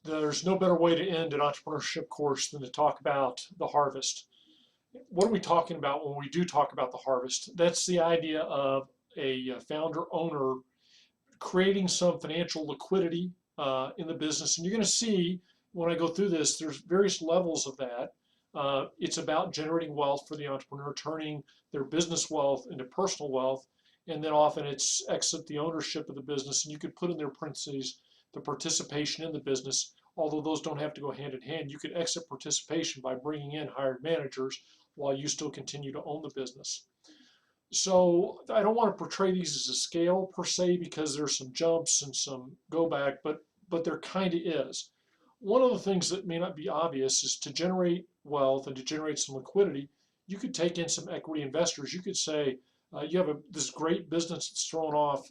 There's no better way to end an entrepreneurship course than to talk about the harvest. What are we talking about when we do talk about the harvest? That's the idea of a founder owner creating some financial liquidity in the business. And you're going to see when I go through this, there's various levels of that. It's about generating wealth for the entrepreneur, turning their business wealth into personal wealth. And then often it's exit the ownership of the business. And you could put in their parentheses the participation in the business, although those don't have to go hand in hand. You could exit participation by bringing in hired managers while you still continue to own the business. So I don't want to portray these as a scale per se because there's some jumps and some go back, but there kind of is. One of the things that may not be obvious is to generate wealth and to generate some liquidity, you could take in some equity investors. You could say you have this great business that's throwing off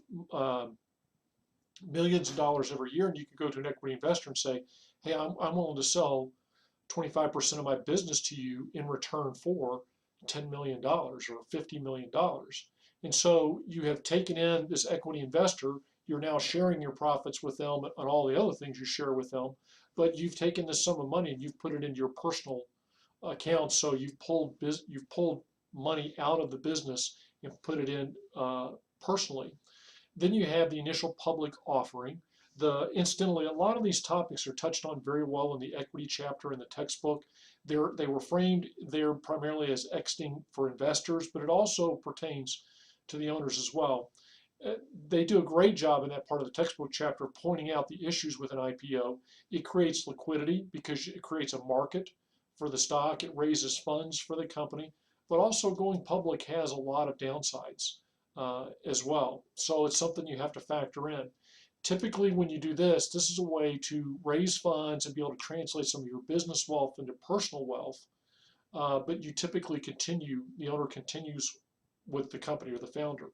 millions of dollars every year, and you could go to an equity investor and say, hey, I'm willing to sell 25% of my business to you in return for $10 million or $50 million. And so you have taken in this equity investor, you're now sharing your profits with them and all the other things you share with them, but you've taken this sum of money and you've put it into your personal account. So you've pulled money out of the business and put it in personally. Then you have the initial public offering. Incidentally, a lot of these topics are touched on very well in the equity chapter in the textbook. They were framed there primarily as exiting for investors, but it also pertains to the owners as well. They do a great job in that part of the textbook chapter pointing out the issues with an IPO. It creates liquidity because it creates a market for the stock. It raises funds for the company, but also going public has a lot of downsides as well. So it's something you have to factor in. Typically, when you do this, this is a way to raise funds and be able to translate some of your business wealth into personal wealth. But you typically the owner continues with the company or the founder.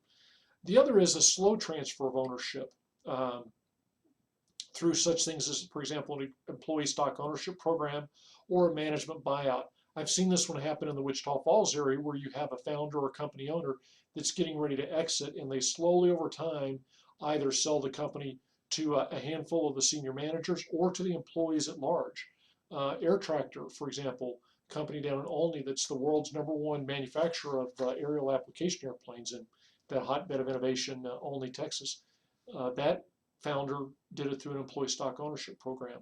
The other is a slow transfer of ownership through such things as, for example, an employee stock ownership program or a management buyout. I've seen this one happen in the Wichita Falls area where you have a founder or company owner that's getting ready to exit, and they slowly over time either sell the company to a handful of the senior managers or to the employees at large. Air Tractor, for example, company down in Olney that's the world's #1 manufacturer of aerial application airplanes in that hotbed of innovation, Olney, Texas. That founder did it through an employee stock ownership program.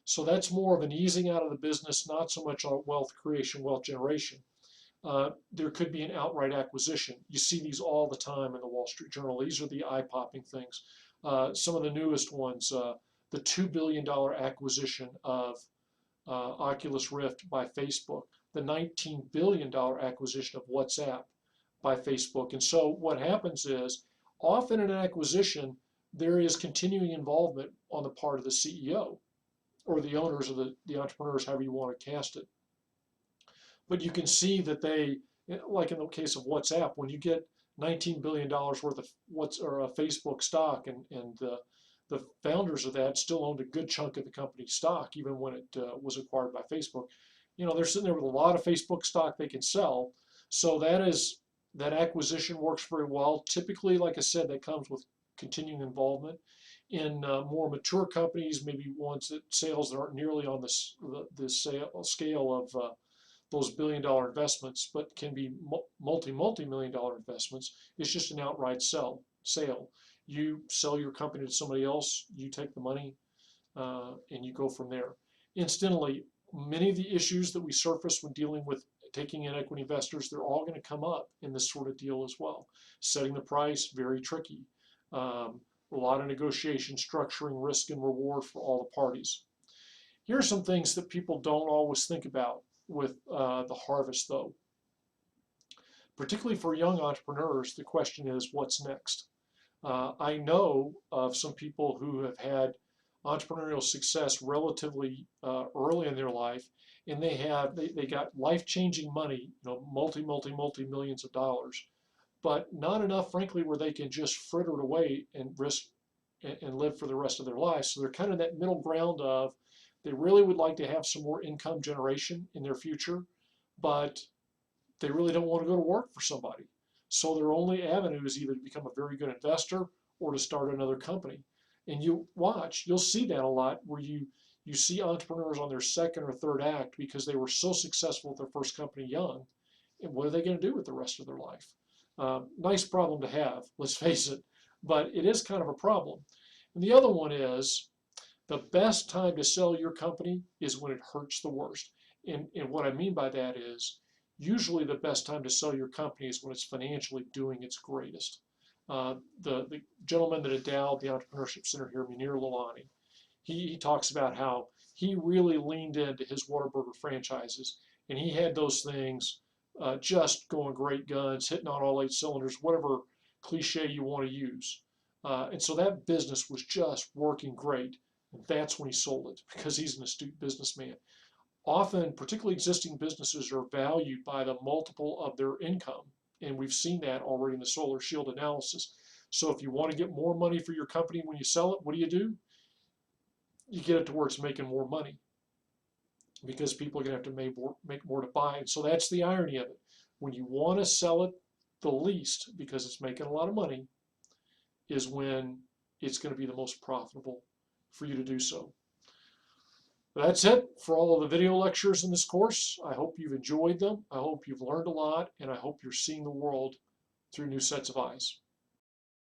So that's more of an easing out of the business, not so much on wealth creation, wealth generation. There could be an outright acquisition. You see these all the time in the Wall Street Journal. These are the eye-popping things. Some of the newest ones, the $2 billion acquisition of Oculus Rift by Facebook, the $19 billion acquisition of WhatsApp by Facebook. And so what happens is, often in an acquisition, there is continuing involvement on the part of the CEO or the owners or the entrepreneurs, however you want to cast it. But you can see that they, like in the case of WhatsApp, when you get $19 billion worth of Facebook stock, and the founders of that still owned a good chunk of the company's stock, even when it was acquired by Facebook. They're sitting there with a lot of Facebook stock they can sell. So that acquisition works very well. Typically, like I said, that comes with continuing involvement. In more mature companies, maybe ones that sales that aren't nearly on the scale of those billion-dollar investments, but can be multi-million-dollar investments, it's just an outright sale. You sell your company to somebody else, you take the money, and you go from there. Incidentally, many of the issues that we surface when dealing with taking in equity investors, they're all going to come up in this sort of deal as well. Setting the price, very tricky. A lot of negotiation, structuring risk and reward for all the parties. Here are some things that people don't always think about with the harvest, though. Particularly for young entrepreneurs, the question is, what's next? I know of some people who have had entrepreneurial success relatively early in their life, and they got life-changing money, multi millions of dollars, but not enough, frankly, where they can just fritter it away and risk and live for the rest of their lives. So they're kind of that middle ground of they really would like to have some more income generation in their future, but they really don't want to go to work for somebody. So their only avenue is either to become a very good investor or to start another company. And you watch, you'll see that a lot where you see entrepreneurs on their second or third act because they were so successful with their first company young. And what are they going to do with the rest of their life? Nice problem to have, let's face it, but it is kind of a problem. And the other one is the best time to sell your company is when it hurts the worst. And what I mean by that is usually the best time to sell your company is when it's financially doing its greatest. The gentleman that endowed the Entrepreneurship Center here, Munir Lalani, he talks about how he really leaned into his Whataburger franchises, and he had those things just going great guns, hitting on all 8 cylinders, whatever cliche you want to use. And so that business was just working great. And that's when he sold it because he's an astute businessman. Often, particularly existing businesses are valued by the multiple of their income. And we've seen that already in the Solar Shield analysis. So if you want to get more money for your company when you sell it, what do? You get it to where it's making more money because people are going to have to make more to buy. And so that's the irony of it. When you want to sell it the least because it's making a lot of money is when it's going to be the most profitable for you to do so. That's it for all of the video lectures in this course. I hope you've enjoyed them. I hope you've learned a lot, and I hope you're seeing the world through new sets of eyes.